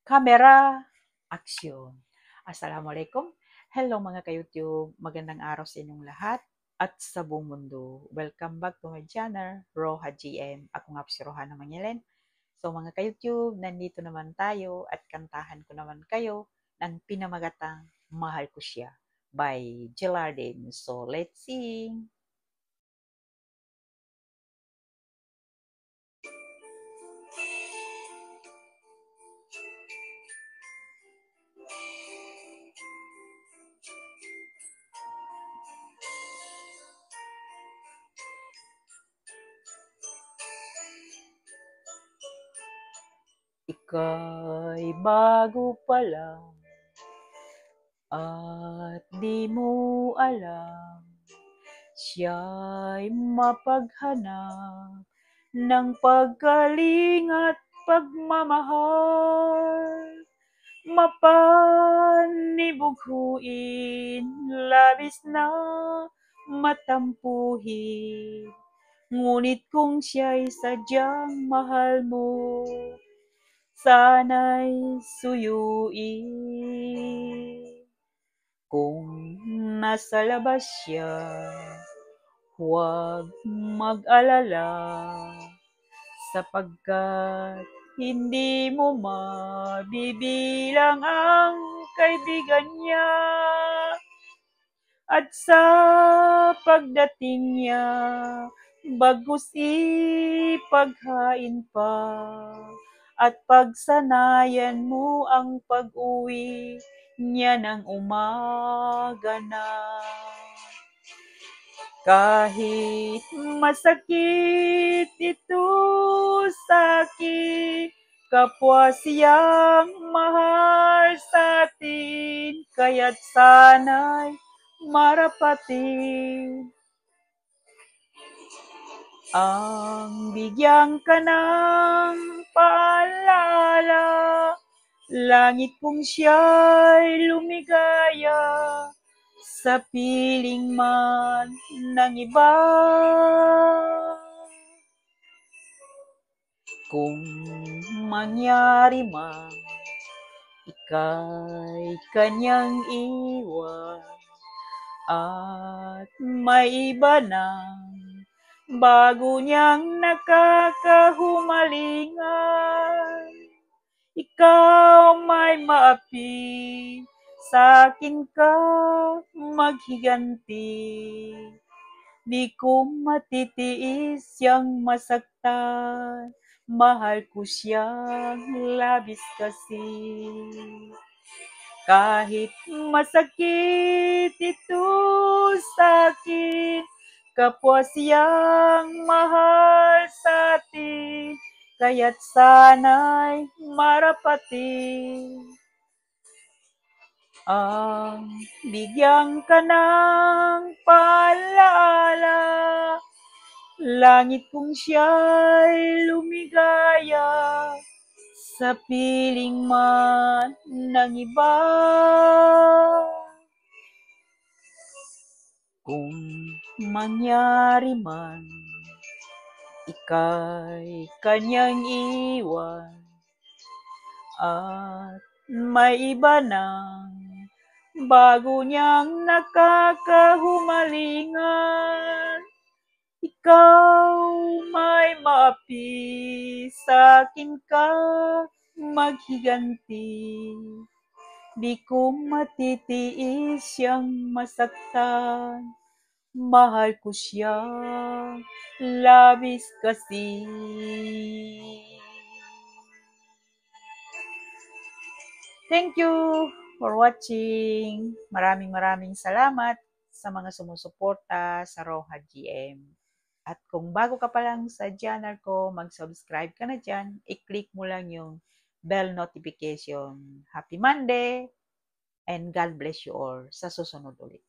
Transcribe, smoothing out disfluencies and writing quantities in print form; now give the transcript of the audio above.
Camera, aksyon. Assalamualaikum. Hello mga ka-YouTube. Magandang araw sa inyong lahat at sa buong mundo. Welcome back to my channel, Roha GM. Ako nga po si Rohana Mangelen. So mga ka-YouTube, nandito naman tayo at kantahan ko naman kayo ng pinamagatang Mahal Ko Siya by Jelardin. So let's sing! Ika'y bago pa lang at di mo alam, siya'y mapaghanap ng paggaling at pagmamahal. Mapanibughuin, labis na matampuhin, ngunit kung siya'y sadyang mahal mo, sana'y suyuin. Kung nasa labas siya, huwag mag-alala, sapagkat hindi mo mabibilang ang kaibigan niya. At sa pagdating niya, bagus ipaghain pa, at pagsanayan mo ang pag-uwi niya ng umaga na. Kahit masakit ito sa akin, kapwa siyang mahal sa atin, kaya't sana'y marapatin. Ang bigyan ka ng paalala, langit kung siya'y lumigaya, sa piling man ng iba. Kung mangyari man, ika'y kanyang iwan, at may iba nang bago niyang nakakahumalingan, ikaw may maapi, sa akin ka maghiganti. Di ko matitiis siyang masaktan, mahal ko siyang labis kasi. Kahit masakit ito sa akin, kapwa siyang mahal sa atin, kaya't sana'y marapatin. Ang bigyan ka ng paalala, langit kung siya'y lumigaya, sa piling man ng iba. Kung mangyari man, ika'y kanyang iwan, at may iba nang bago niyang nakakahumalingan, ikaw may maapi, sa akin ka maghiganti. Di ko matitiis siyang masaktan, mahal ko siya labis kasi. Thank you for watching. Maraming salamat sa mga sumusuporta sa Roha GM. At kung bago ka pa lang sa channel ko, mag-subscribe ka na dyan. I-click mo lang yung bell notification. Happy Monday and God bless you all. Sa susunod ulit.